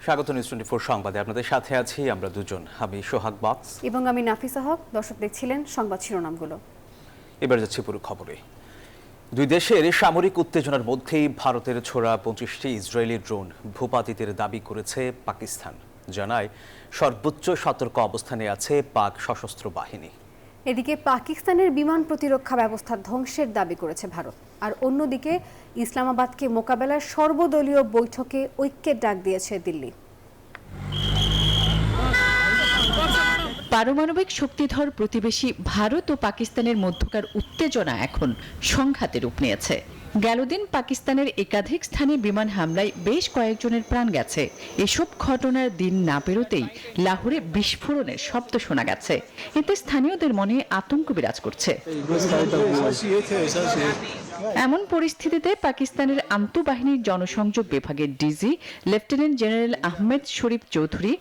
স্বাগত নিউজ 24 সংবাদে আপনাদের সাথে আছি আমরা দুজন, আমি সোহাগ বক্স এবং আমি নাফিসা হক। দর্শক দেখছিলেন সংবাদ শিরোনামগুলো। এবার যাচ্ছি পুরো খবরে। দুই দেশের সামরিক উত্তেজনার মধ্যেই ভারতের ছোড়া 25টি ইসরায়েলি ড্রোন ভূপাতিতের দাবি করেছে পাকিস্তান। জানায় সর্বোচ্চ সতর্ক অবস্থানে আছে পাক সশস্ত্র বাহিনী। এদিকে পাকিস্তানের বিমান প্রতিরক্ষা ব্যবস্থা ধ্বংসের দাবি করেছে ভারত, আর অন্যদিকে ইসলামাবাদকে মোকাবেলার সর্বদলীয় বৈঠকে ঐক্যের ডাক দিয়েছে দিল্লি। পারমাণবিক শক্তিধর প্রতিবেশী ভারত ও পাকিস্তানের মধ্যকার উত্তেজনা এখন সংঘাতে রূপ নিয়েছে। গেল দিন পাকিস্তানের একাধিক স্থানে বিমান হামলায় বেশ কয়েকজনের প্রাণ গেছে। এসব ঘটনার দিন না পেরোতেই লাহোরে বিস্ফোরণের শব্দ শোনা গেছে। এতে স্থানীয়দের মনে আতঙ্ক বিরাজ করছে। এমন পরিস্থিতিতে পাকিস্তানের আন্তঃবাহিনীর জনসংযোগ বিভাগের ডিজি লেফটেন্যান্ট জেনারেল আহমেদ শরীফ চৌধুরী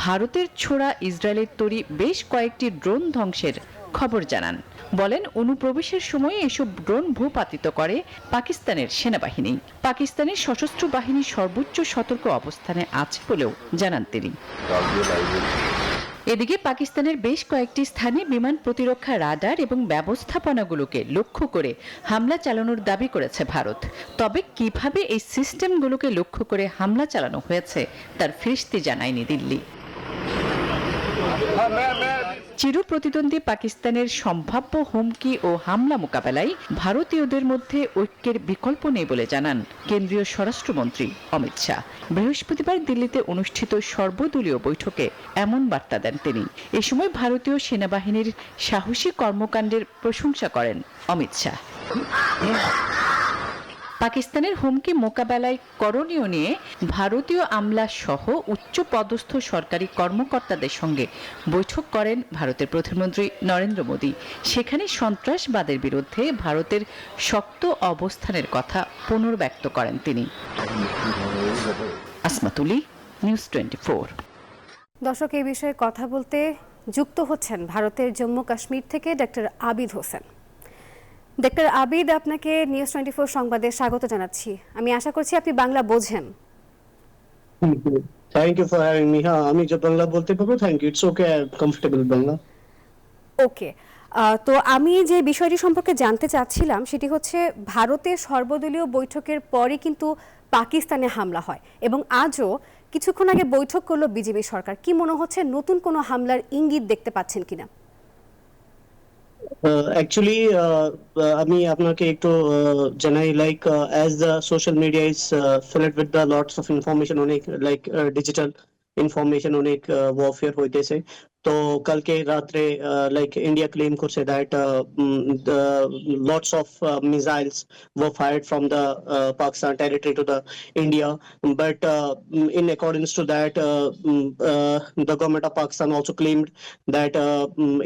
ভারতের ছোড়া ইসরায়েলের তৈরি বেশ কয়েকটি ড্রোন ধ্বংসের খবর জানান। বলেন, অনুপ্রবেশের সময় এসব ড্রোন ভূপাতিত করে পাকিস্তানের সেনাবাহিনী। পাকিস্তানের সশস্ত্র বাহিনী সর্বোচ্চ সতর্ক অবস্থানে আছে বলেও জানান তিনি। এদিকে পাকিস্তানের বেশ কয়েকটি স্থানে বিমান প্রতিরক্ষা রাডার এবং ব্যবস্থাপনাগুলোকে লক্ষ্য করে হামলা চালানোর দাবি করেছে ভারত। তবে কিভাবে এই সিস্টেমগুলোকে লক্ষ্য করে হামলা চালানো হয়েছে তার ফিরিস্তি জানায়নি দিল্লি। চির প্রতিদ্বন্দ্বী পাকিস্তানের সম্ভাব্য হুমকি ও হামলা মোকাবেলায় ভারতীয়দের মধ্যে ঐক্যের বিকল্প নেই বলে জানান কেন্দ্রীয় স্বরাষ্ট্রমন্ত্রী অমিত শাহ। বৃহস্পতিবার দিল্লিতে অনুষ্ঠিত সর্বদলীয় বৈঠকে এমন বার্তা দেন তিনি। এ সময় ভারতীয় সেনাবাহিনীর সাহসী কর্মকাণ্ডের প্রশংসা করেন অমিত শাহ। পাকিস্তানের হুমকি মোকাবেলায় করণীয় নিয়ে ভারতীয় আমলা সহ উচ্চ পদস্থ সরকারি কর্মকর্তাদের সঙ্গে বৈঠক করেন ভারতের প্রধানমন্ত্রী নরেন্দ্র মোদী। সেখানে সন্ত্রাসবাদের বিরুদ্ধে ভারতের শক্ত অবস্থানের কথা পুনর্ব্যক্ত করেন তিনি। আসমাতুলি, নিউজ 24। দর্শক, এই বিষয়ে কথা বলতে যুক্ত হচ্ছেন ভারতের জম্মু কাশ্মীর থেকে ডক্টর আবিদ হোসেন। ডক্টর আবিদ, আপনাকে নিউজ 24 সংবাদে স্বাগত জানাচ্ছি। আমি আশা করছি আপনি বাংলা বোঝেন। Thank you for having me. হ্যাঁ, আমি যে বাংলা বলতে পারবো। Thank you, it's okay, comfortable Bangla. Okay, তো আমি যে বিষয়টি সম্পর্কে জানতে চাচ্ছিলাম সেটি হচ্ছে, ভারতের সর্বদলীয় বৈঠকের পরই কিন্তু পাকিস্তানে হামলা হয় এবং আজও কিছুক্ষণ আগে বৈঠক করলো বিজেপি সরকার। কি মনে হচ্ছে, নতুন কোনো হামলার ইঙ্গিত দেখতে পাচ্ছেন কিনা? অ্যাকচুয়ালি আমি আপনাকে একটু জানাই, like as the social media is filled with the lots of information, অনেক লাইক ডিজিটাল ইনফরমেশন, অনেক ওয়ারফেয়ার হইতেছে। তো কালকে রাত্রে লাইক ইন্ডিয়া ক্লেম করছে that lots of missiles were fired from the Pakistan territory to the India, but in accordance to that, the government of Pakistan also claimed that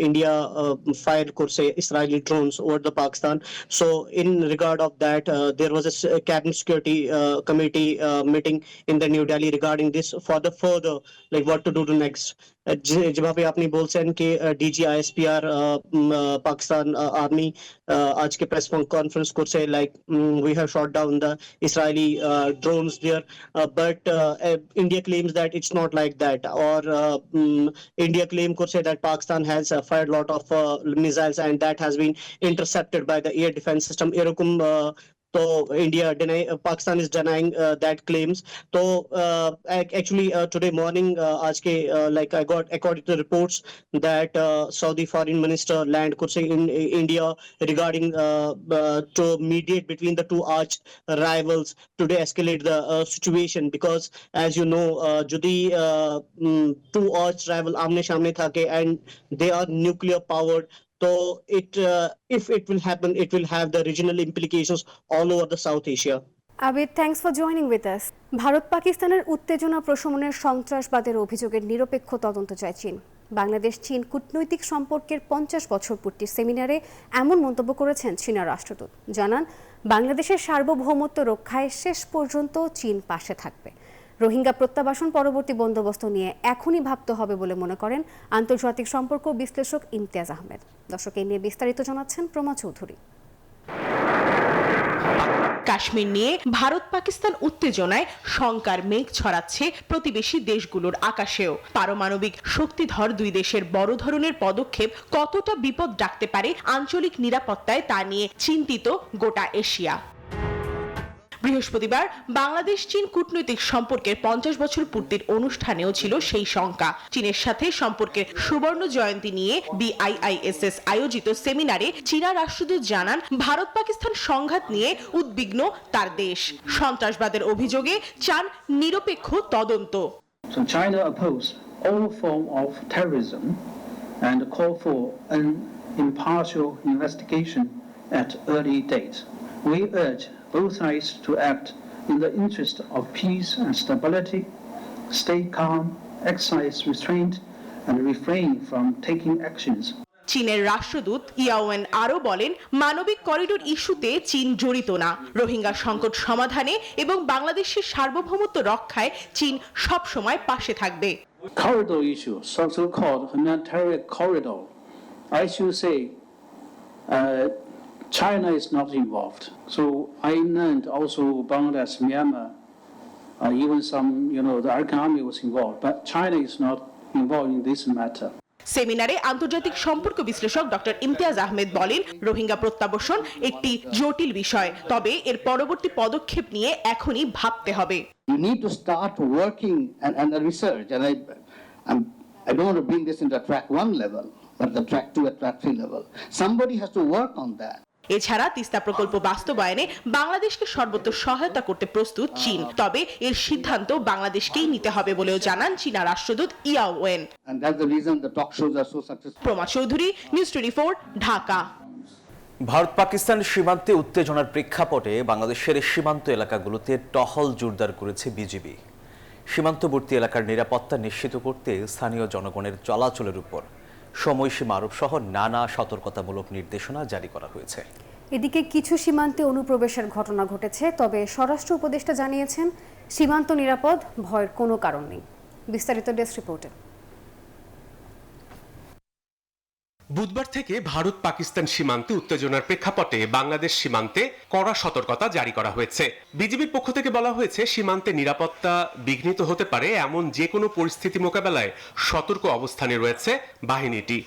India fired kurse Israeli drones over the Pakistan. So in regard of that, there was a cabinet security committee meeting in the New Delhi regarding this for the further, like what to do to next. যেভাবে আপনি বলছেন কি DG ISPR Pakistan army আজকে press conference করছে, like we have shot down the Israeli drones there, but India claims that it's not like that, or India claim করছে that Pakistan has fired lot of missiles and that has been intercepted by the air defense system, এরকম তো India Pakistan is denying that claims. So actually today morning aajke like I got, according to reports, that Saudi foreign minister land kurse in India regarding to mediate between the two arch rivals to de-escalate the situation, because as you know, jodi two arch rival amne samne thake and they are nuclear powered, so if it will happen, it will have the regional implications all over the South Asia. Abid, thanks for joining with us. Bharat পাকিস্তানের উত্তেজনা প্রশমনের সন্ত্রাসবাদের অভিযোগের নিরপেক্ষ তদন্ত চায় চীন। বাংলাদেশ চীন কূটনৈতিক সম্পর্কের 50 বছর পূর্তির সেমিনারে এমন মন্তব্য করেছেন চীনা রাষ্ট্রদূত। জানান, বাংলাদেশের সার্বভৌমত্ব রক্ষায় শেষ পর্যন্ত চীন পাশে থাকবে। রোহিঙ্গা প্রত্যাবাসন পরবর্তী বন্দোবস্ত নিয়ে এখনই ভাবতে হবে বলে মনে করেন আন্তর্জাতিক সম্পর্ক বিশ্লেষক ইমতিয়াজ আহমেদ। দর্শক, এই নিয়ে বিস্তারিত জানাচ্ছেন প্রমা চৌধুরী। কাশ্মীর নিয়ে ভারত পাকিস্তান উত্তেজনায় শঙ্কার মেঘ ছড়াচ্ছে প্রতিবেশী দেশগুলোর আকাশেও। পারমাণবিক শক্তিধর দুই দেশের বড় ধরনের পদক্ষেপ কতটা বিপদ ডাকতে পারে আঞ্চলিক নিরাপত্তায় তা নিয়ে চিন্তিত গোটা এশিয়া। বৃহস্পতিবার বাংলাদেশ চীন কূটনৈতিক সম্পর্কের 50 বছর পূর্তির অনুষ্ঠানেও ছিল সেই শঙ্কা। চীনের সাথে সম্পর্কের সুবর্ণ জয়ন্তী নিয়ে BIISS আয়োজিত সেমিনারে চীনা রাষ্ট্রদূত জানান, ভারত পাকিস্তান সংঘাত নিয়ে উদ্বিগ্ন তার দেশ। সন্ত্রাসবাদের অভিযোগে চান নিরপেক্ষ তদন্ত। So China opposed all form of terrorism and call for an impartial investigation at early date. We urge both sides to act in the interest of peace and stability, stay calm, exercise restraint, and refrain from taking actions. চীনের রাষ্ট্রদূত ইয়াওয়েন আরও বলেন, মানবিক corridor ইস্যুতে চীন জড়িত না। রোহিঙ্গা সংকট সমাধানে এবং বাংলাদেশের সার্বভৌমত্ব রক্ষায় চীন সবসময় পাশে থাকবে। Corridor issue, so-called humanitarian corridor, I should say China is not involved. So I learned also Bangladesh, Myanmar, even some, the American army was involved, but China is not involved in this matter. সেমিনারে আন্তর্জাতিক সম্পর্ক বিশ্লেষক doctor Imtiaz Ahmed বলেন, রোহিঙ্গা প্রত্যাবাসন একটি জটিল বিষয়, তবে এর পরবর্তী পদক্ষেপ নিয়ে এখনই ভাবতে হবে। You need to start working and research, and I don't want to bring this into track 1 level, but the track 2 and track 3 level. Somebody has to work on that. এছাড়া তিস্তা প্রকল্প বাস্তবায়নে বাংলাদেশকে সর্বোচ্চ সহায়তা করতে প্রস্তুত চীন, তবে এর সিদ্ধান্ত বাংলাদেশকেই নিতে হবে বলেও জানান চীনা রাষ্ট্রদূত ইয়াওয়েন। And that's the reason the talk shows are so successful. প্রমা Chowdhury, news 24, Dhaka. Bharat Pakistan সীমান্তে উত্তেজনার প্রেক্ষাপটে বাংলাদেশের সীমান্ত এলাকাগুলোতে টহল জোরদার করেছে বিজিবি। সীমান্তবর্তী এলাকার নিরাপত্তা নিশ্চিত করতে স্থানীয় জনগণের চলাচলের উপর সময়সীমা আরোপ সহ নানা সতর্কতামূলক নির্দেশনা জারি করা হয়েছে। এদিকে কিছু সীমান্তে অনুপ্রবেশের ঘটনা ঘটেছে, তবে স্বরাষ্ট্র উপদেষ্টা জানিয়েছেন সীমান্ত নিরাপদ, ভয়ের কোনো কারণ নেই। বিস্তারিত ডেস্ক রিপোর্টে। বুধবার থেকে ভারত পাকিস্তান সীমান্তে উত্তেজনার প্রেক্ষাপটে বাংলাদেশ সীমান্তে কড়া সতর্কতা জারি করা হয়েছে। বিজিবির পক্ষ থেকে বলা হয়েছে, সীমান্তে নিরাপত্তা বিঘ্নিত হতে পারে এমন যে কোনো পরিস্থিতি মোকাবেলায় সতর্ক অবস্থানে রয়েছে বাহিনীটি।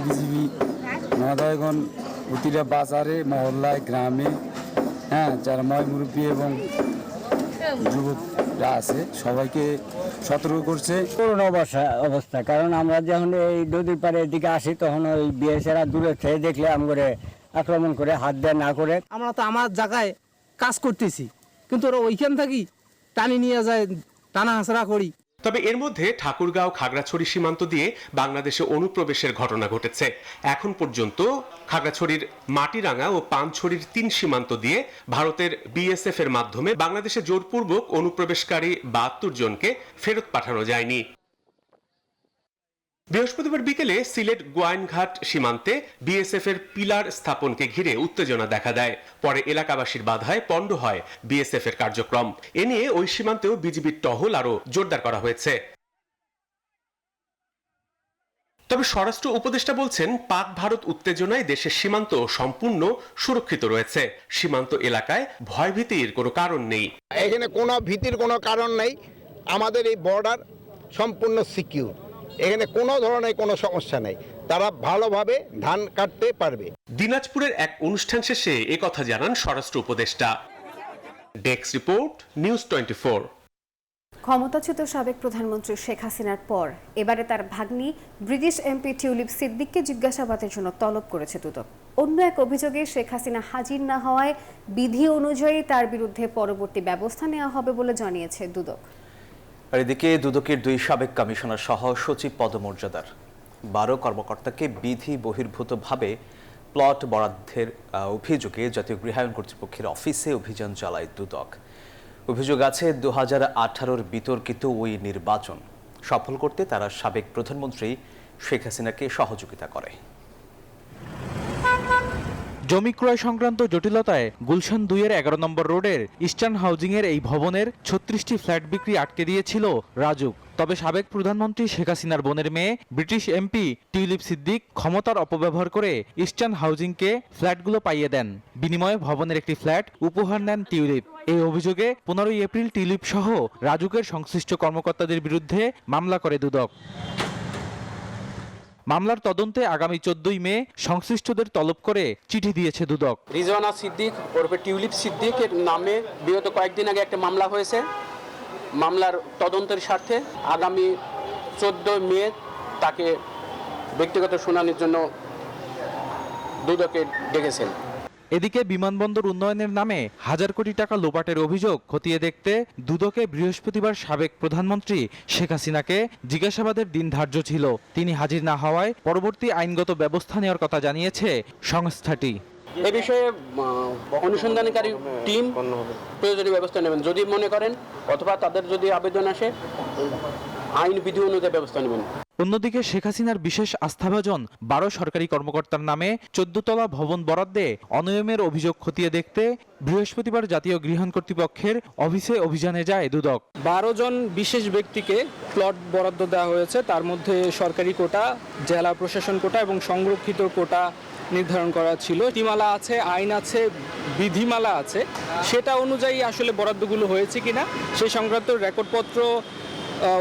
বিজিবি মহোদয়গণ প্রতিটা বাজারে, মহল্লায়, গ্রামে, যারা ময় মুরব্বী এবং যুবকরা আছে সবাইকে সতর্ক করছে। করুণ অবস্থা, কারণ আমরা যখন এই নদীর পাড়ে এদিকে আসি তখন ওই বিএসএরা দূরে থেকে দেখলে আমাকে আক্রমণ করে, হাত দেয় না করে। আমরা তো আমার জায়গায় কাজ করতেছি, কিন্তু ওরা ওইখান থেকে টানি নিয়ে যায়, টানা হাসরা করি। তবে এর মধ্যে ঠাকুরগাঁও খাগড়াছড়ি সীমান্ত দিয়ে বাংলাদেশে অনুপ্রবেশের ঘটনা ঘটেছে। এখন পর্যন্ত খাগড়াছড়ির মাটিরাঙ্গা ও পানছড়ির 3 সীমান্ত দিয়ে ভারতের বিএসএফ এর মাধ্যমে বাংলাদেশে জোরপূর্বক অনুপ্রবেশকারী 72 জনকে ফেরত পাঠানো যায়নি। বৃহস্পতিবার বিকেলে সিলেট গোয়াইনঘাট সীমান্তে বিএসএফ এর পিলার স্থাপনকে ঘিরে উত্তেজনা দেখা দেয়। পরে এলাকাবাসীর বাধায় পণ্ড হয় বিএসএফ এর কার্যক্রম। এ নিয়ে ওই সীমান্তেও বিজিবির টহল আরো জোরদার করা হয়েছে। তবে স্বরাষ্ট্র উপদেষ্টা বলছেন, পাক ভারত উত্তেজনায় দেশের সীমান্ত সম্পূর্ণ সুরক্ষিত রয়েছে। সীমান্ত এলাকায় ভয়ভীতির কোনো কারণ নেই। এখানে কোনো ভীতির কোনো কারণ নেই। আমাদের এই বর্ডার সম্পূর্ণ সিকিউর, এখানে কোনো ধরনের কোনো সমস্যা নেই। তারা ভালোভাবে ধান কাটতে পারবে। দিনাজপুরের এক অনুষ্ঠান শেষে একথা জানান স্বরাষ্ট্র উপদেষ্টা। Desk report, news 24। ক্ষমতাচ্যুত সাবেক প্রধানমন্ত্রী শেখ হাসিনার পর এবারে তার ভাগ্নি ব্রিটিশ এমপি টিউলিপ সিদ্দিককে জিজ্ঞাসাবাদের জন্য তলব করেছে দুদক। অন্য এক অভিযোগে শেখ হাসিনা হাজির না হওয়ায় বিধি অনুযায়ী তার বিরুদ্ধে পরবর্তী ব্যবস্থা নেওয়া হবে বলে জানিয়েছে দুদক। আর এদিকে দুদকের 2 সাবেক কমিশনার সহ সচিব পদমর্যাদার 12 কর্মকর্তাকে বিধি বহির্ভূতভাবে প্লট বরাদ্দের অভিযোগে জাতীয় গৃহায়ণ কর্তৃপক্ষের অফিসে অভিযান চালায় দুদক। অভিযোগ আছে 2018-র বিতর্কিত ওই নির্বাচন সফল করতে তারা সাবেক প্রধানমন্ত্রী শেখ হাসিনাকে সহযোগিতা করে। জমি ক্রয় সংক্রান্ত জটিলতায় গুলশান 2-এর 11 নম্বর রোডের ইস্টার্ন হাউজিংয়ের এই ভবনের 36টি ফ্ল্যাট বিক্রি আটকে দিয়েছিল রাজুক। তবে সাবেক প্রধানমন্ত্রী শেখ হাসিনার বোনের মেয়ে ব্রিটিশ এমপি টিউলিপ সিদ্দিক ক্ষমতার অপব্যবহার করে ইস্টার্ন হাউজিংকে ফ্ল্যাটগুলো পাইয়ে দেন। বিনিময়ে ভবনের একটি ফ্ল্যাট উপহার নেন টিউলিপ। এই অভিযোগে 15 এপ্রিল টিউলিপ সহ রাজুকের সংশ্লিষ্ট কর্মকর্তাদের বিরুদ্ধে মামলা করে দুদক। মামলার তদন্তে আগামী 14 মে সংশ্লিষ্টদের তলব করে চিঠি দিয়েছে দুদক। রিজওয়ানা সিদ্দিক ওরফে টিউলিপ সিদ্দিকের নামে বিগত কয়েকদিন আগে একটা মামলা হয়েছে। মামলার তদন্তের স্বার্থে আগামী 14 মে তাকে ব্যক্তিগত শুনানির জন্য দুদকে ডেকেছেন। এদিকে বিমানবন্দর উন্নয়নের নামে হাজার কোটি টাকা লোপাটের অভিযোগ খতিয়ে দেখতে দুদকে বৃহস্পতিবার সাবেক প্রধানমন্ত্রী শেখ হাসিনাকে জিজ্ঞাসাবাদের দিন ধার্য ছিল। তিনি হাজির না হওয়ায় পরবর্তী আইনগত ব্যবস্থা নেওয়ার কথা জানিয়েছে সংস্থাটি। এ বিষয়ে অনুসন্ধানকারী টিম প্রয়োজনীয় ব্যবস্থা নেবেন যদি মনে করেন, অথবা তাদের যদি আবেদন আসে আইন বিধি অনুযায়ী ব্যবস্থা নেবেন। অন্যদিকে শেখ হাসিনার বিশেষ আস্থাভাজন 12 সরকারি কর্মকর্তার নামে 14 তলা ভবন বরাদ্দে অনিয়মের অভিযোগ খতিয়ে দেখতে বৃহস্পতিবার জাতীয় গৃহায়ণ কর্তৃপক্ষের অফিসে অভিযানে যায় দুদক। 12 জন বিশেষ ব্যক্তিকে প্লট বরাদ্দ দেওয়া হয়েছে, তার মধ্যে সরকারি কোটা, জেলা প্রশাসন কোটা এবং সংরক্ষিত কোটা নির্ধারণ করা ছিল। নীতিমালা আছে, আইন আছে, বিধিমালা আছে, সেটা অনুযায়ী আসলে বরাদ্দগুলো হয়েছে কিনা সেই সংক্রান্ত রেকর্ডপত্র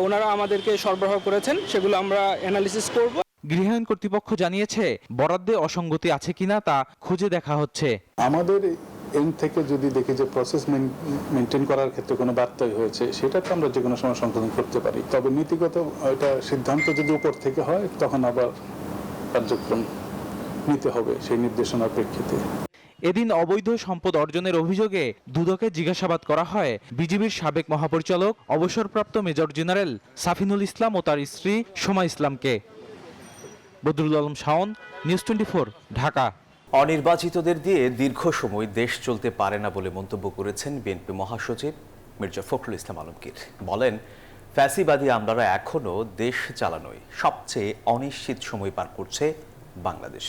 ওনারা আমাদেরকে সরবরাহ করেছেন, সেগুলো আমরা অ্যানালিসিস করব। গৃহায়ণ কর্তৃপক্ষ জানিয়েছে বরাদ্দে অসঙ্গতি আছে কিনা তা খুঁজে দেখা হচ্ছে। আমাদের এন্ড থেকে যদি দেখি যে প্রসেস মেনটেন করার ক্ষেত্রে কোনো ব্যত্যয় হয়েছে, সেটা তো আমরা যে কোনো সময় সংশোধন করতে পারি। তবে নীতিগত এটা সিদ্ধান্ত যদি উপর থেকে হয় তখন আবার কার্যক্রম নিতে হবে সেই নির্দেশনার প্রেক্ষিতে। এদিন অবৈধ সম্পদ অর্জনের অভিযোগে দুদকে জিজ্ঞাসাবাদ করা হয় বিজিবির সাবেক মহাপরিচালক অবসরপ্রাপ্ত মেজর জেনারেল সাফিনুল ইসলাম ও তার স্ত্রী সোমা ইসলামকে। বদরুল আলম শাওন, নিউজ 24, ঢাকা। অনির্বাচিতদের দিয়ে দীর্ঘ সময় দেশ চলতে পারে না বলে মন্তব্য করেছেন বিএনপি মহাসচিব মির্জা ফখরুল ইসলাম আলমগীর। বলেন, ফ্যাসিবাদী আমলারা এখনও দেশ চালানোয় সবচেয়ে অনিশ্চিত সময় পার করছে বাংলাদেশ।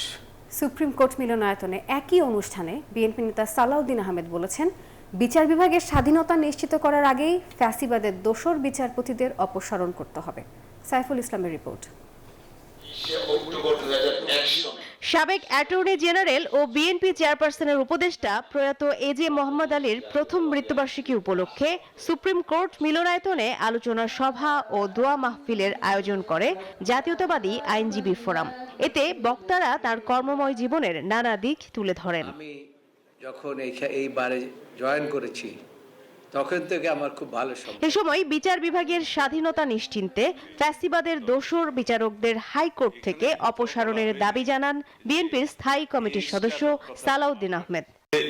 সুপ্রিম কোর্ট মিলনায়তনে একই অনুষ্ঠানে বিএনপি নেতা সালাউদ্দিন আহমেদ বলেছেন, বিচার বিভাগের স্বাধীনতা নিশ্চিত করার আগেই ফ্যাসিবাদের দোসর বিচারপতিদের অপসারণ করতে হবে। সাইফুল ইসলামের রিপোর্ট। সাবেক অ্যাটর্নি জেনারেল ও বিএনপি চেয়ারপারসনের উপদেষ্টা প্রয়াত এজে মোহাম্মদ আলীর প্রথম মৃত্যুবার্ষিকী উপলক্ষে সুপ্রিম কোর্ট মিলনায়তনে আলোচনা সভা ও দোয়া মাহফিলের আয়োজন করে জাতীয়তাবাদী আইনজীবী ফোরাম। এতে বক্তারা তার কর্মময় জীবনের নানা দিক তুলে ধরেন। আমি যখন এই বারে জয়েন করেছি তখন থেকে আমার খুব ভালো সময়। এ সময় বিচার বিভাগের স্বাধীনতা নিশ্চিন্তে ফ্যাসিবাদের দোসর বিচারকদের হাইকোর্ট থেকে অপসারণের দাবি জানান বিএনপির স্থায়ী কমিটির সদস্য সালাউদ্দিন আহমেদ।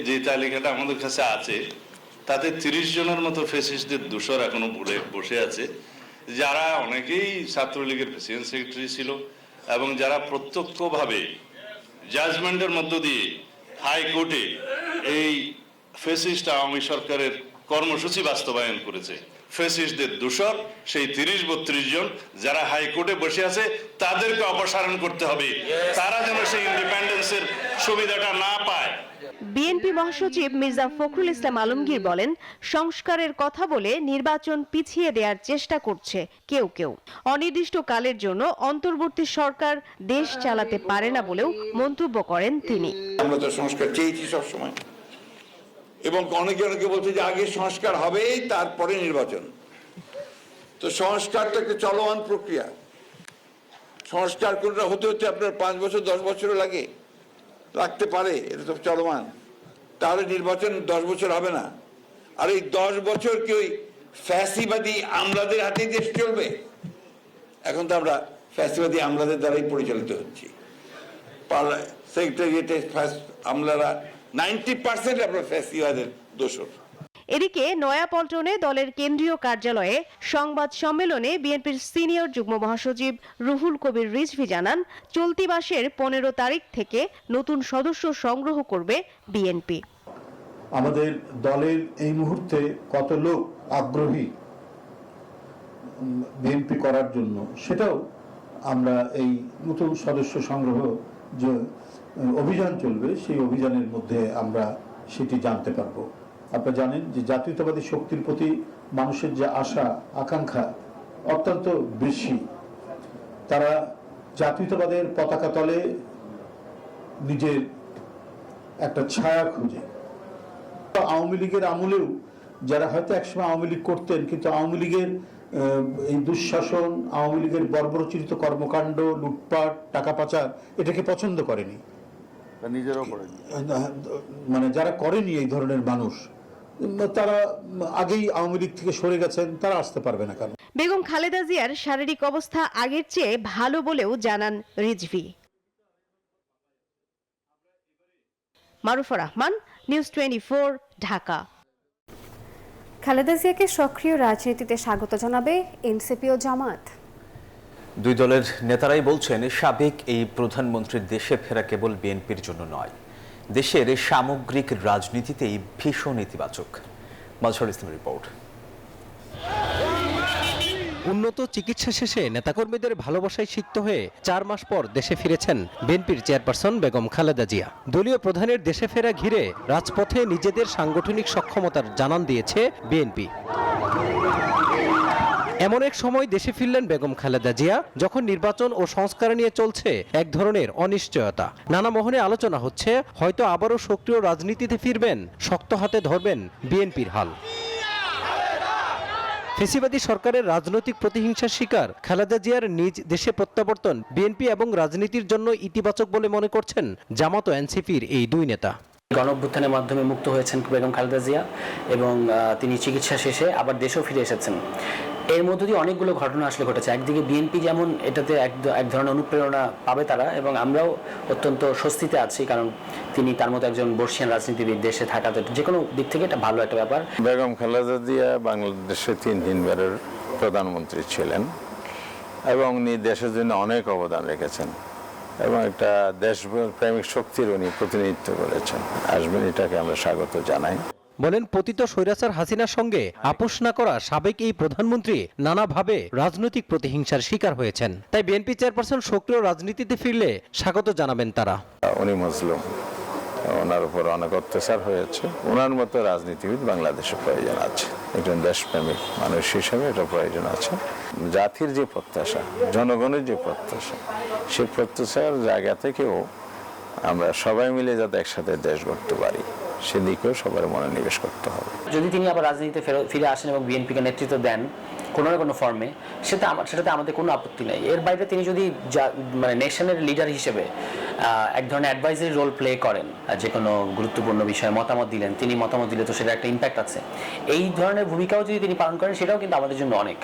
যে তালিকাটা আমাদের কাছে আছে তাতে 30 জনের মতো ফ্যাসিস্টদের দোসর এখনো বসে আছে, যারা অনেকেই ছাত্রলীগের প্রেসিডেন্ট সেক্রেটারি ছিল এবং যারা প্রত্যক্ষভাবে জাজমেন্টের মধ্য দিয়ে হাইকোর্টে এই ফ্যাসিস্ট আওয়ামী সরকারের কর্মসূচি বাস্তবায়ন করেছে। ফ্যাসিস্টদের দোসর সেই 30-32 জন যারা হাইকোর্টে বসে আছে তাদেরকে অপসারণ করতে হবে, তারা যেন সেই ইন্ডিপেন্ডেন্সের সুবিধাটা না পায়। বিএনপি মহাসচিব মির্জা ফখরুল ইসলাম আলমগীর বলেন, সংস্কারের কথা বলে নির্বাচন পিছিয়ে দেওয়ার চেষ্টা করছে কেউ কেউ। অনির্দিষ্টকালের জন্য অন্তর্বর্তী সরকার দেশ চালাতে পারে না বলেও মন্তব্য করেন তিনি। আমরা তো সংস্কার চেয়েছি সবসময়, এবং অনেকে বলছে যে আগে সংস্কার হবে তারপরে নির্বাচন। তো সংস্কার তো একটা চলমান প্রক্রিয়া। সংস্কার কোনটা হতে হতে আপনার 5 বছর 10 বছরও লাগতে পারে, এটা তো চলমান। তাহলে নির্বাচন 10 বছর হবে না। আর এই 10 বছর কি ওই ফ্যাসিবাদী আমলাদের হাতে দেশ চলবে? এখন তো আমরা ফ্যাসিবাদী আমলাদের দ্বারাই পরিচালিত হচ্ছি। সেক্রেটারিয়েটে আমলারা 90% আপনার ফ্যাসিবাদের দোষর। এদিকে নয়াপল্টনে দলের কেন্দ্রীয় কার্যালয়ে সংবাদ সম্মেলনে বিএনপির সিনিয়র যুগ্ম মহাসচিব রুহুল কবির রিজভী জানান, চলতি মাসের 15 তারিখ থেকে নতুন সদস্য সংগ্রহ করবে বিএনপি। আমাদের দলের এই মুহূর্তে কত লোক আগ্রহী বিএনপি করার জন্য, সেটাও আমরা এই নতুন সদস্য সংগ্রহ যে অভিযান চলবে সেই অভিযানের মধ্যে আমরা সেটি জানতে পারবো। আপনারা জানেন যে জাতীয়তাবাদী শক্তির প্রতি মানুষের যে আশা আকাঙ্ক্ষা অত্যন্ত বেশি। তারা জাতীয়তাবাদের পতাকা তলে নিজের একটা ছায়া খুঁজে। আওয়ামী লীগের আমলেও যারা হয়তো একসময় আওয়ামী লীগ করতেন, কিন্তু আওয়ামী লীগের এই দুঃশাসন, আওয়ামী লীগের বর্বরচিত কর্মকাণ্ড, লুটপাট, টাকা পাচার, এটাকে পছন্দ করেনি, নিজেরাও করেনি। মানে যারা করেনি এই ধরনের মানুষ, তারা আগেই আওয়ামী লীগ থেকে সরে গেছেন, তারা আসতে পারবে না। কেন? বেগম খালেদা জিয়ার শারীরিক অবস্থা আগের চেয়ে ভালো বলেও জানান রিজভী। মারুফা রহমান, নিউজ 24, ঢাকা। খালেদা জিয়াকে সক্রিয় রাজনীতিতে স্বাগত জানাবে এনসিপি ও জামাত। দুই দলের নেতারাই বলছেন, সাবেক এই প্রধানমন্ত্রীর দেশে ফেরা কেবল বিএনপির জন্য নয়, দেশের সামগ্রিক রাজনীতিতেই ভীষণ ইতিবাচক। মাজহারুল ইসলামের রিপোর্ট। উন্নত চিকিৎসা শেষে নেতাকর্মীদের ভালোবাসায় সিক্ত হয়ে 4 মাস পর দেশে ফিরেছেন বিএনপির চেয়ারপারসন বেগম খালেদা জিয়া। দলীয় প্রধানের দেশে ফেরা ঘিরে রাজপথে নিজেদের সাংগঠনিক সক্ষমতার জানান দিয়েছে বিএনপি। এমন এক সময় দেশে ফিরলেন বেগম খালেদা জিয়া, যখন নির্বাচন ও সংস্কার নিয়ে চলছে এক ধরনের অনিশ্চয়তা। নানা মহলে আলোচনা হচ্ছে, হয়তো আবারও সক্রিয় রাজনীতিতে ফিরবেন, শক্ত হাতে ধরবেন বিএনপির হাল। ফেসিবাদী সরকারের রাজনৈতিক প্রতিহিংসার শিকার খালেদা জিয়ার নিজ দেশে প্রত্যাবর্তন বিএনপি এবং রাজনীতির জন্য ইতিবাচক বলে মনে করছেন জামাত ও এনসিপির এই দুই নেতা। গণঅভ্যুত্থানের মাধ্যমে মুক্ত হয়েছেন বেগম খালেদা জিয়া এবং তিনি চিকিৎসা শেষে আবার দেশেও ফিরে এসেছেন। এর মধ্য দিয়ে অনেকগুলো ঘটনা আসলে ঘটেছে। একদিকে বিএনপি যেমন এটাতে এক ধরনের অনুপ্রেরণা পাবে তারা, এবং আমরাও অত্যন্ত স্বস্তিতে আছি, কারণ তিনি তার মতো একজন বর্ষিয়ান রাজনীতিবিদ দেশে থাকাতে যে কোনো দিক থেকে এটা ভালো একটা ব্যাপার। বেগম খালেদা জিয়া বাংলাদেশে 3 বারের প্রধানমন্ত্রী ছিলেন এবং উনি দেশের জন্য অনেক অবদান রেখেছেন এবং একটা দেশপ্রেমিক শক্তির উনি প্রতিনিধিত্ব করেছেন। আসবেন, এটাকে আমরা স্বাগত জানাই। বলেন, পতিত স্বৈরাচার হাসিনার সঙ্গে আপোষ না করা সাবেক এই প্রধানমন্ত্রী নানাভাবে রাজনৈতিক প্রতিহিংসার শিকার হয়েছেন। তাই বিএনপি চেয়ারপারসন সক্রিয় রাজনীতিতে ফিরলে স্বাগত জানাবেন তারা। উনি মুসলিম, ওনার উপর অনেক অত্যাচার হয়েছে। ওনার মতো রাজনীতিবিদ বাংলাদেশে প্রয়োজন আছে, একজন দেশপ্রেমিক মানুষ হিসেবে এটা প্রয়োজন আছে। জাতির যে প্রত্যাশা, জনগণের যে প্রত্যাশা, সেই প্রত্যাশার জায়গা থেকেও আমরা সবাই মিলে যাতে একসাথে দেশ গড়তে পারি, সেদিকেও সবার মনোনিবেশ করতে হবে। যদি তিনি আবার রাজনীতিতে ফিরে আসেন এবং বিএনপিকে নেতৃত্ব দেন কোনো না কোনো ফর্মে, সেটাতে আমাদের কোনো আপত্তি নেই। এর বাইরে তিনি যদি মানে নেশনের লিডার হিসেবে এক ধরনের অ্যাডভাইজারি রোল প্লে করেন, যে কোনো গুরুত্বপূর্ণ বিষয়ে মতামত দিলেন, তিনি মতামত দিলে তো সেটা একটা ইম্প্যাক্ট আছে। এই ধরনের ভূমিকাও যদি তিনি পালন করেন, সেটাও কিন্তু আমাদের জন্য অনেক।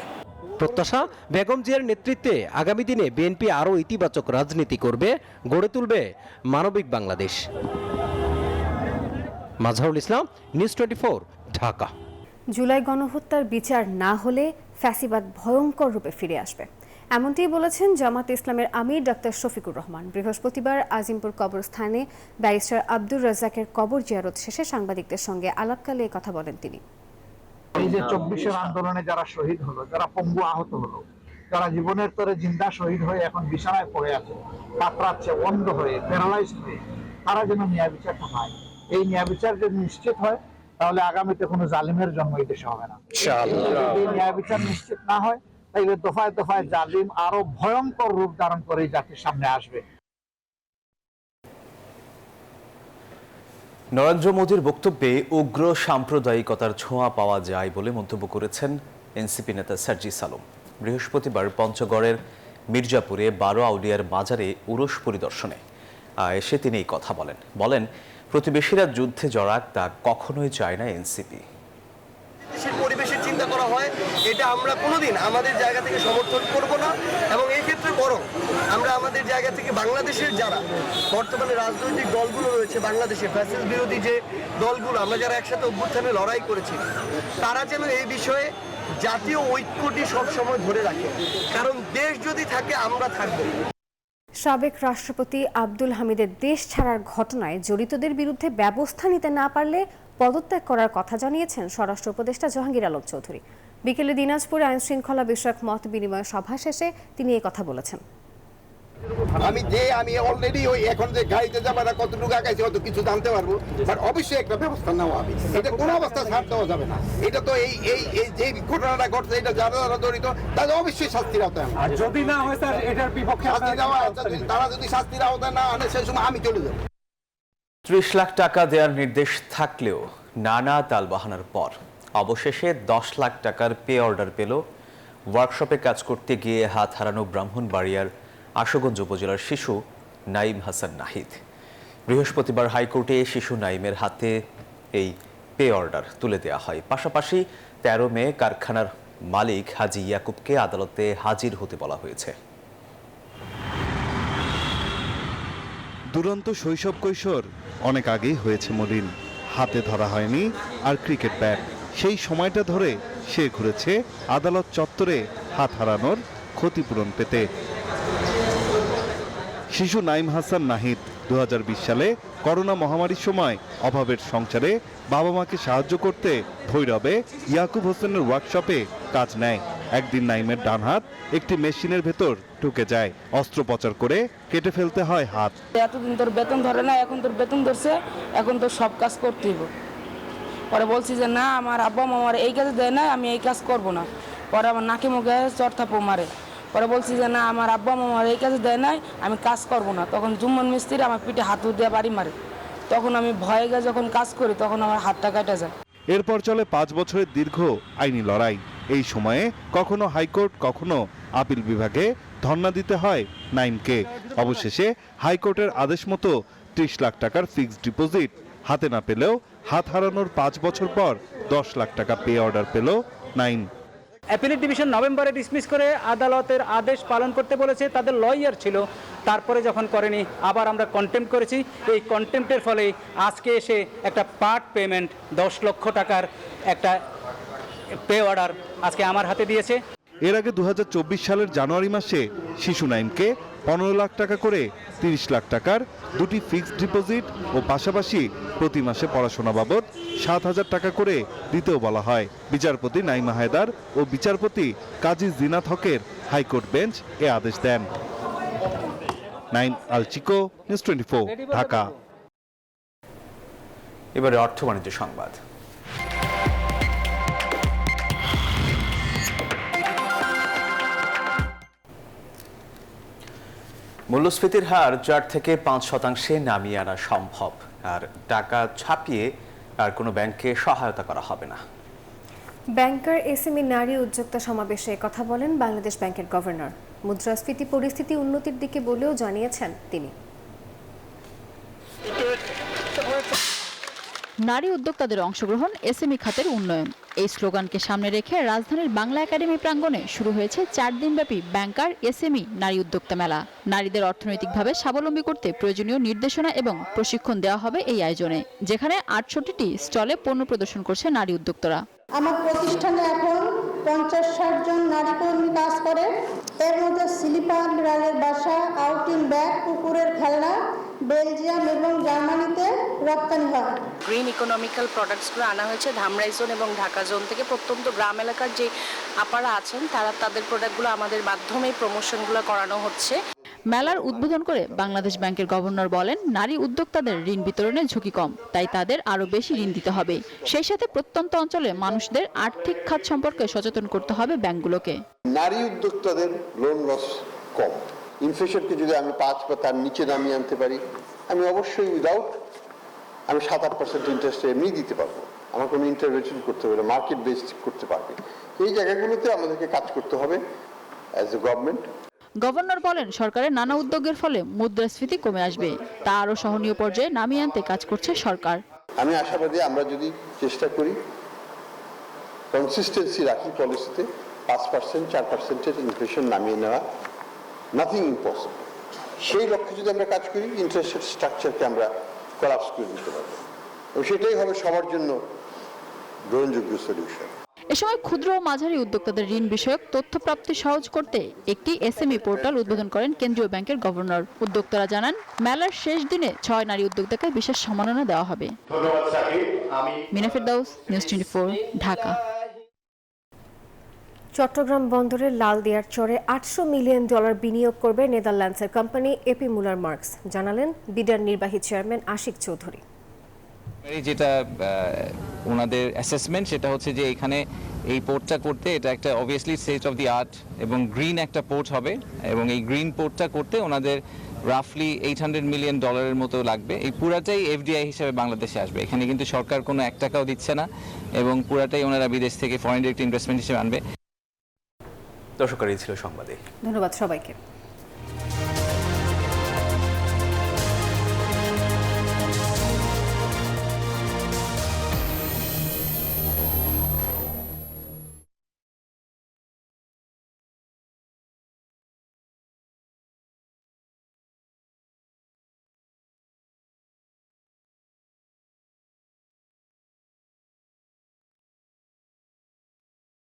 প্রত্যাশা, বেগম জিয়ার নেতৃত্বে আগামী দিনে বিএনপি আরও ইতিবাচক রাজনীতি করবে, গড়ে তুলবে মানবিক বাংলাদেশ। মাজহারুল ইসলাম, নিউজ 24, ঢাকা। জুলাই গণহত্যার বিচার না হলে ফ্যাসিবাদ ভয়ঙ্কর রূপে ফিরে আসবে, এমনটিই বলেছেন জামাত ইসলামের আমির ডক্টর শফিকুর রহমান। বৃহস্পতিবার আজিমপুর কবরস্থানে ব্যারিস্টার আব্দুর রাজ্জাকের কবর জিয়ারত শেষে সাংবাদিকদের সঙ্গে আলাপকালে কথা বলেন তিনি। এই যে 24-এর আন্দোলনে যারা শহীদ হলো, যারা পঙ্গু আহত হলো, যারা জীবনের তরে জিন্দা শহীদ হয়ে এখন বিছানায় পড়ে আছে, কাতরাচ্ছে, অন্ধ হয়ে, প্যারালাইজড হয়ে, তারা যেন ন্যায় বিচারটা পায়। এই ন্যায় বিচার যদি নিশ্চিত হয়, তাহলে আগামীতে কোনো জালিমের জন্ম এই দেশে হবে না। যদি ন্যায় বিচার নিশ্চিত না হয়, তাহলে দফায় দফায় জালিম আরো ভয়ঙ্কর রূপ ধারণ করে জাতির সামনে আসবে। নরেন্দ্র মোদীর বক্তব্যে উগ্র সাম্প্রদায়িকতার ছোঁয়া পাওয়া যায় বলে মন্তব্য করেছেন এনসিপি নেতা সার্জিস আলম। বৃহস্পতিবার পঞ্চগড়ের মির্জাপুরে 12 আউলিয়ার মাজারে উরস পরিদর্শনে এসে তিনি এই কথা বলেন, প্রতিবেশীরা যুদ্ধে জড়াক তা কখনোই চায় না এনসিপি। দেশের পরিবেশের চিন্তা করা হয়, এটা আমরা কোনোদিন আমাদের জায়গা থেকে সমর্থন করব না, এবং এই ক্ষেত্রে বরং আমরা আমাদের জায়গা থেকে বাংলাদেশের যারা বর্তমানে রাজনৈতিক দলগুলো রয়েছে, বাংলাদেশে ফ্যাসিস্ট বিরোধী যে দলগুলো, আমরা যারা একসাথে অভ্যুত্থানে লড়াই করেছি, তারা যেন এই বিষয়ে জাতীয় ঐক্যটি সবসময় ধরে রাখে, কারণ দেশ যদি থাকে আমরা থাকবো। সাবেক রাষ্ট্রপতি আব্দুল হামিদের দেশ ছাড়ার ঘটনায় জড়িতদের বিরুদ্ধে ব্যবস্থা নিতে না পারলে পদত্যাগ করার কথা জানিয়েছেন স্বরাষ্ট্র উপদেষ্টা জাহাঙ্গীর আলম চৌধুরী। বিকেলে দিনাজপুরে আইন শৃঙ্খলা বিষয়ক মত বিনিময় সভা শেষে তিনি এই কথা বলেছেন। আমি অলরেডি ওই এখন যে গাড়িতে যাবো কতটুকু আগাইছে হয়তো কিছু জানতে পারবো, বাট অবশ্যই একটা ব্যবস্থা নেওয়া হবে। এটা কোনো অবস্থা ছাড় দেওয়া যাবে না। এটা তো এই যে ঘটনাটা ঘটছে, এটা যারা যারা জড়িত তাদের অবশ্যই শাস্তির আওতায় আনবে। আর যদি না হয় স্যার এটার বিপক্ষে তারা যদি শাস্তির আওতায় না আনে সেই সময় আমি চলে যাবো। 30 লাখ টাকা দেওয়ার নির্দেশ থাকলেও নানা তালবাহানার পর অবশেষে 10 লাখ টাকার পে অর্ডার পেল ওয়ার্কশপে কাজ করতে গিয়ে হাত হারানো ব্রাহ্মণবাড়িয়ার আশুগঞ্জ উপজেলার শিশু নাইম হাসান নাহিদ। বৃহস্পতিবার হাইকোর্টে শিশু নাইমের হাতে এই পে অর্ডার তুলে দেওয়া হয়। পাশাপাশি 13 মে কারখানার মালিক হাজি ইয়াকুবকে আদালতে হাজির হতে বলা হয়েছে। দুরন্ত শৈশব কৈশোর অনেক আগেই হয়েছে মলিন, হাতে ধরা হয়নি আর ক্রিকেট ব্যাট। সেই সময়টা ধরে সে ঘুরেছে আদালত চত্বরে হাত হারানোর ক্ষতিপূরণ পেতে। শিশু নাইম হাসান নাহিদ 2020 সালে করোনা মহামারীর সময় অভাবের সংসারে বাবা মাকে সাহায্য করতে ভৈরবে ইয়াকুব হোসেনের ওয়ার্কশপে কাজ নেয়। একদিন নাইমের ডান হাত একটি মেশিনের ভেতর ঢুকে যায়। অস্ত্রোপচার করে কেটে ফেলতে হয় হাত। এতদিন তোর বেতন ধরে না, এখন তোর বেতন ধরছে, এখন তোর সব কাজ করতে হইব। পরে বলছি যে না, আমার আব্বা আমার এই কাজে দেয় না, আমি এই কাজ করব না। পরে আমার নাকি মুখে চড়থাপো মারে। পরে বলছি যে না, আমার আব্বা আমার এই কাজে দেয় নাই, আমি কাজ করব না। তখন জুম্মন মিস্ত্রি আমার পিঠে হাত দিয়ে বাড়ি মারে। তখন আমি ভয়ে গিয়ে যখন কাজ করি তখন আমার হাতটা কাটা যায়। এরপর চলে 5 বছরের দীর্ঘ আইনি লড়াই। এই সময়ে কখনো হাইকোর্ট কখনো আপিল বিভাগে ধর্ণা দিতে হয় নাইমকে। অবশেষে হাইকোর্টের আদেশ মতো 30 লাখ টাকার ফিক্সড ডিপোজিট হাতে না পেলেও হাত হারানোর 5 বছর পর 10 লাখ টাকা পে অর্ডার পেল নাইম। অ্যাপিলেট ডিভিশন নভেম্বরে ডিসমিস করে আদালতের আদেশ পালন করতে বলেছে, তাদের লয়ার ছিল। তারপরে যখন করেনি আবার আমরা কন্টেম্প করেছি। এই কন্টেম্পের ফলে আজকে এসে একটা পার্ট পেমেন্ট 10 লক্ষ টাকার একটা পে অর্ডার আজকে আমার হাতে দিয়েছে। এর আগে 2024 সালের জানুয়ারি মাসে শিশু নাইমকে 15 লাখ টাকা করে 30 লাখ টাকার দুটি ফিক্সড ডিপোজিট ও পাশাপাশি প্রতি মাসে পড়াশোনা বাবদ 7,000 টাকা করে দিতেও বলা হয়। বিচারপতি নাইমা হায়দার ও বিচারপতি কাজী জিনাত হকের হাইকোর্ট বেঞ্চ এ আদেশ দেন। নাইম আলচিকো, নিউজ 24, ঢাকা। এবারে অর্থ বাণিজ্য সংবাদ। মূল্যস্ফীতির হার 4 থেকে 5% নামিয়ে আনা সম্ভব, আর টাকা ছাপিয়ে আর কোনো ব্যাংকে সহায়তা করা হবে না। ব্যাংকার এসএমই নারী উদ্যোক্তা সমাবেশে কথা বলেন বাংলাদেশ ব্যাংকের গভর্নর। মুদ্রাস্ফীতি পরিস্থিতি উন্নতির দিকে বলেও জানিয়েছেন তিনি। নারী উদ্যোক্তাদের অংশগ্রহণ, এসএমই খাতের উন্নয়ন, এই স্লোগানকে সামনে রেখে রাজধানীর বাংলা একাডেমি প্রাঙ্গণে শুরু হয়েছে 4 দিনব্যাপী ব্যাংকার এসএমই নারী উদ্যোক্তা মেলা। নারীদের অর্থনৈতিকভাবে স্বাবলম্বী করতে প্রয়োজনীয় নির্দেশনা এবং প্রশিক্ষণ দেওয়া হবে এই আয়োজনে, যেখানে 68টি স্টলে পণ্য প্রদর্শন করছে নারী উদ্যোক্তারা। আমার প্রতিষ্ঠানে এখন 50-60 জন নারী কর্মী কাজ করে। এর মধ্যে স্লিপার, বিড়ালের বাসা, আউটিং ব্যাগ, কুকুরের খেলনা বেলজিয়াম এবং জার্মানিতে রপ্তানি হয়। গ্রিন ইকোনমিক্যাল প্রোডাক্টসগুলো আনা হয়েছে ধামরাই জোন এবং ঢাকা জোন থেকে। প্রত্যন্ত গ্রাম এলাকার যে আপারা আছেন তারা তাদের প্রোডাক্টগুলো আমাদের মাধ্যমে প্রমোশনগুলো করানো হচ্ছে। মেলার উদ্বোধন করে বাংলাদেশ ব্যাংকের গভর্নর বলেন, নারী উদ্যোক্তাদের ঋণ বিতরণে ঝুঁকি কম, তাই তাদের আরও বেশি ঋণ দিতে হবে। সেই সাথে প্রত্যন্ত অঞ্চলে মানুষদের আর্থিক খাত সম্পর্কে সচেতন করতে হবে ব্যাংকগুলোকে। নারী উদ্যোক্তাদের লোন লস কম। ইনফ্লেশনকে যদি আমি 5 বা তার নিচে নামিয়ে আনতে পারি, আমি অবশ্যই আমি 7-8% ইন্টারেস্ট এমনি দিতে পারবো। আমার কোনো ইন্টারভেনশন করতে হবে না, মার্কেট বেসড করতে পারবে। এই জায়গাগুলোতে আমাদেরকে কাজ করতে হবে অ্যাজ এ গভর্নমেন্ট। গভর্নর বলেন, সরকারের নানা উদ্যোগের ফলে মুদ্রাস্ফীতি কমে আসবে, তা আরও সহনীয় পর্যায়ে নামিয়ে আনতে কাজ করছে সরকার। আমি আশাবাদী আমরা যদি চেষ্টা করি, কনসিস্টেন্সি রাখি পলিসিতে, 5%, 4% ইনফ্লেশন নামিয়ে নেওয়া নাথিং ইম্পসিবল। সেই লক্ষ্যে যদি আমরা কাজ করি, ইন্টারেস্ট রেট স্ট্রাকচারকে আমরা কোলাপস করে দিতে পারবো, এবং সেটাই হবে সবার জন্য গ্রহণযোগ্য সলিউশন। এ সময় ক্ষুদ্র ও মাঝারি উদ্যোক্তাদের ঋণ বিষয়ক তথ্য প্রাপ্তি সহজ করতে একটি এসএমই পোর্টাল উদ্বোধন করেন কেন্দ্রীয় ব্যাংকের গভর্নর। উদ্যোক্তারা জানান, মেলার শেষ দিনে 6 নারী উদ্যোক্তাকে বিশেষ সম্মাননা দেওয়া হবে। মিনা ফেরদাউস, নিউজ 24, ঢাকা। চট্টগ্রাম বন্দরের লালদিয়ার চরে $800 মিলিয়ন বিনিয়োগ করবে নেদারল্যান্ডসের কোম্পানি এপি মুলার মার্কস, জানালেন বিডার নির্বাহী চেয়ারম্যান আশিক চৌধুরী। যেটা ওনাদের অ্যাসেসমেন্ট সেটা হচ্ছে যে এখানে এই পোর্টটা করতে এটা একটা obviously state of the art এবং গ্রিন একটা পোর্ট হবে, এবং এই গ্রিন পোর্টটা করতে ওনাদের রাফলি $800 মিলিয়ন মতো লাগবে। এই পুরাটাই এফডিআই হিসেবে বাংলাদেশে আসবে, এখানে কিন্তু সরকার কোনো $1 টাকাও দিচ্ছে না, এবং পুরাটাই ওনারা বিদেশ থেকে ফরেন ডিরেক্ট ইনভেস্টমেন্ট হিসেবে আনবে। দর্শক, এই ছিল সংবাদে। ধন্যবাদ সবাইকে।